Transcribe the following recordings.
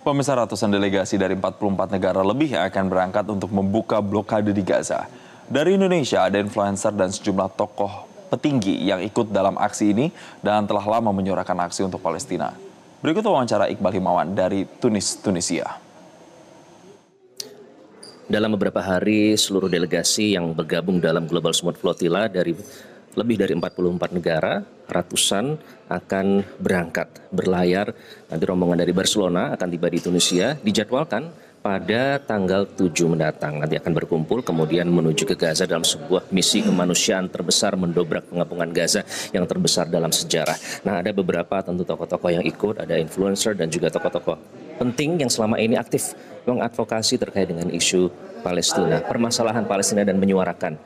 Pemirsa, ratusan delegasi dari 44 negara lebih akan berangkat untuk membuka blokade di Gaza. Dari Indonesia ada influencer dan sejumlah tokoh petinggi yang ikut dalam aksi ini dan telah lama menyuarakan aksi untuk Palestina. Berikut wawancara Iqbal Himawan dari Tunisia. Dalam beberapa hari, seluruh delegasi yang bergabung dalam Global Smooth Flotilla dari lebih dari 44 negara, ratusan akan berangkat berlayar. Nanti rombongan dari Barcelona akan tiba di Tunisia, dijadwalkan pada tanggal 7 mendatang. Nanti akan berkumpul kemudian menuju ke Gaza dalam sebuah misi kemanusiaan terbesar mendobrak pengepungan Gaza yang terbesar dalam sejarah. Nah, ada beberapa tentu tokoh-tokoh yang ikut, ada influencer dan juga tokoh-tokoh penting yang selama ini aktif mengadvokasi terkait dengan isu Palestina, permasalahan Palestina dan menyuarakan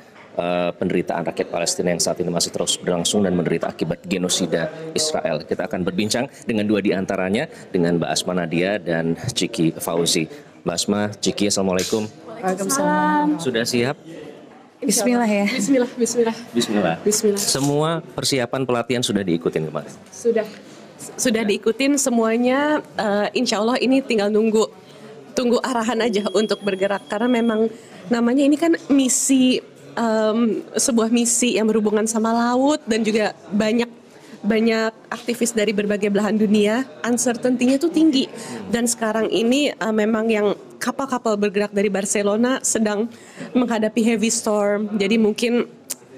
penderitaan rakyat Palestina yang saat ini masih terus berlangsung dan menderita akibat genosida Israel. Kita akan berbincang dengan dua di antaranya, dengan Mbak Asma Nadia dan Ciki Fauzi. Mbak Asma, Ciki, Assalamualaikum. Waalaikumsalam. Sudah siap? Bismillah ya. Bismillah. Semua persiapan pelatihan sudah diikutin kemarin? Sudah diikutin semuanya. Insya Allah ini tinggal tunggu arahan aja untuk bergerak, karena memang namanya ini kan misi, sebuah misi yang berhubungan sama laut dan juga banyak aktivis dari berbagai belahan dunia. Uncertainty-nya tuh tinggi, dan sekarang ini memang yang kapal-kapal bergerak dari Barcelona sedang menghadapi heavy storm, jadi mungkin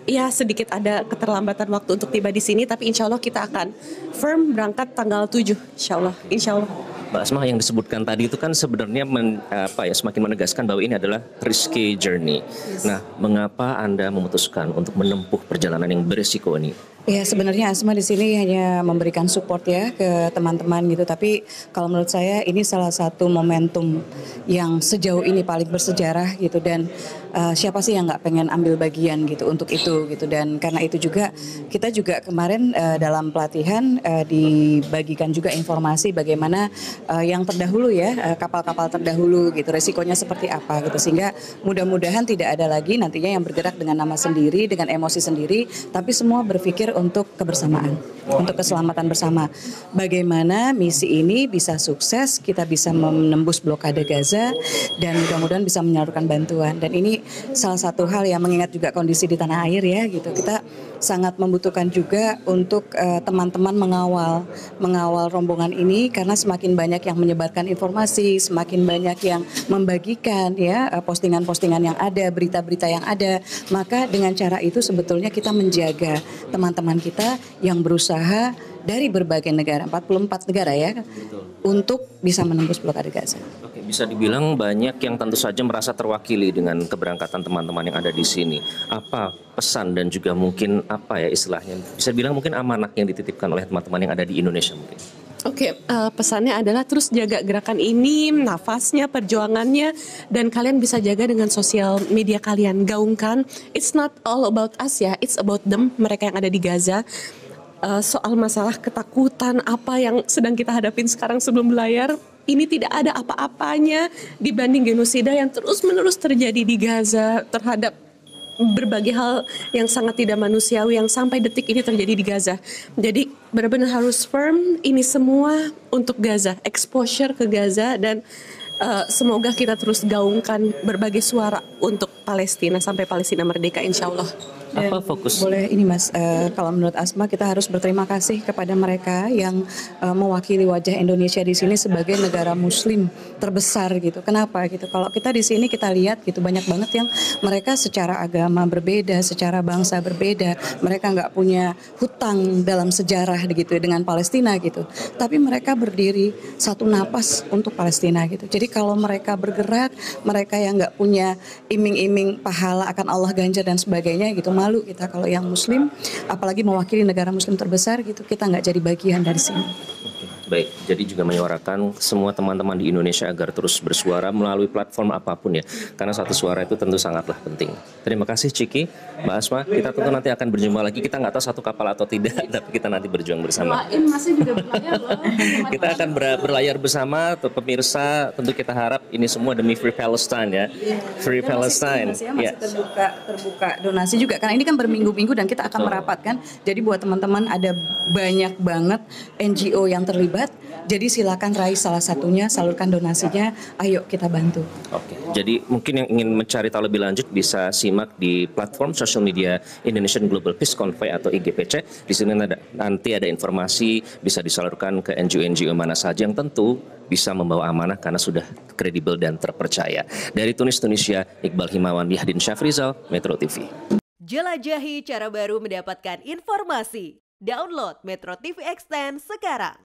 ya sedikit ada keterlambatan waktu untuk tiba di sini, tapi insya Allah kita akan firm berangkat tanggal 7, insya Allah. Mbak Asma, yang disebutkan tadi itu kan sebenarnya semakin menegaskan bahwa ini adalah risky journey. Yes. Nah, mengapa Anda memutuskan untuk menempuh perjalanan yang berisiko ini? Ya, sebenarnya Asma di sini hanya memberikan support ya ke teman-teman gitu. Tapi kalau menurut saya ini salah satu momentum yang sejauh ini paling bersejarah gitu, dan siapa sih yang nggak pengen ambil bagian gitu untuk itu gitu. Dan karena itu juga kita juga kemarin dalam pelatihan dibagikan juga informasi bagaimana yang terdahulu ya, kapal-kapal terdahulu gitu, resikonya seperti apa gitu, sehingga mudah-mudahan tidak ada lagi nantinya yang bergerak dengan nama sendiri, dengan emosi sendiri, tapi semua berpikir untuk kebersamaan, untuk keselamatan bersama. Bagaimana misi ini bisa sukses, kita bisa menembus blokade Gaza, dan mudah-mudahan bisa menyalurkan bantuan. Dan ini salah satu hal yang mengingat juga kondisi di tanah air ya gitu, kita sangat membutuhkan juga untuk teman-teman mengawal rombongan ini, karena semakin banyak yang menyebarkan informasi, semakin banyak yang membagikan ya postingan-postingan yang ada, berita-berita yang ada, maka dengan cara itu sebetulnya kita menjaga teman-teman kita yang berusaha dari berbagai negara, 44 negara ya. Betul. Untuk bisa menembus blokade Gaza. Oke, bisa dibilang banyak yang tentu saja merasa terwakili dengan keberangkatan teman-teman yang ada di sini. Apa pesan dan juga mungkin apa ya istilahnya, bisa dibilang mungkin amanah yang dititipkan oleh teman-teman yang ada di Indonesia mungkin? Oke, pesannya adalah terus jaga gerakan ini, nafasnya, perjuangannya, dan kalian bisa jaga dengan sosial media kalian, gaungkan. It's not all about us ya, it's about them, mereka yang ada di Gaza. Soal masalah ketakutan apa yang sedang kita hadapin sekarang sebelum berlayar, ini tidak ada apa-apanya dibanding genosida yang terus-menerus terjadi di Gaza terhadap berbagai hal yang sangat tidak manusiawi yang sampai detik ini terjadi di Gaza. Jadi benar-benar harus firm, ini semua untuk Gaza, exposure ke Gaza, dan semoga kita terus gaungkan berbagai suara untuk Palestina sampai Palestina merdeka, insya Allah. Apa fokus? Boleh ini Mas, kalau menurut Asma kita harus berterima kasih kepada mereka yang mewakili wajah Indonesia di sini sebagai negara Muslim terbesar gitu. Kenapa gitu? Kalau kita di sini kita lihat gitu, banyak banget yang mereka secara agama berbeda, secara bangsa berbeda, mereka nggak punya hutang dalam sejarah gitu dengan Palestina gitu. Tapi mereka berdiri satu napas untuk Palestina gitu. Jadi kalau mereka bergerak, mereka yang nggak punya iming-iming pahala akan Allah ganjar dan sebagainya gitu, malu kita kalau yang Muslim, apalagi mewakili negara Muslim terbesar gitu, kita nggak jadi bagian dari sini. Baik, jadi juga menyuarakan semua teman-teman di Indonesia agar terus bersuara melalui platform apapun ya, karena satu suara itu tentu sangatlah penting. Terima kasih Ciki, Mbak Asma, kita tentu nanti akan berjumpa lagi, kita nggak tahu satu kapal atau tidak, tapi kita nanti berjuang bersama. Kita akan berlayar bersama, pemirsa, tentu kita harap ini semua demi Free Palestine ya, Free Palestine. Masih terbuka donasi juga, karena ini kan berminggu-minggu dan kita akan merapat kan, jadi buat teman-teman ada banyak banget NGO yang terlibat hebat. Jadi silakan raih salah satunya, salurkan donasinya, ayo kita bantu. Oke, jadi mungkin yang ingin mencari tahu lebih lanjut bisa simak di platform sosial media Indonesian Global Peace Convoy atau IGPC. Di sini nanti ada informasi bisa disalurkan ke NGO-NGO mana saja yang tentu bisa membawa amanah karena sudah kredibel dan terpercaya. Dari Tunis, Tunisia, Iqbal Himawan, Yahdin Syafrizal, Metro TV. Jelajahi cara baru mendapatkan informasi. Download Metro TV Extend sekarang.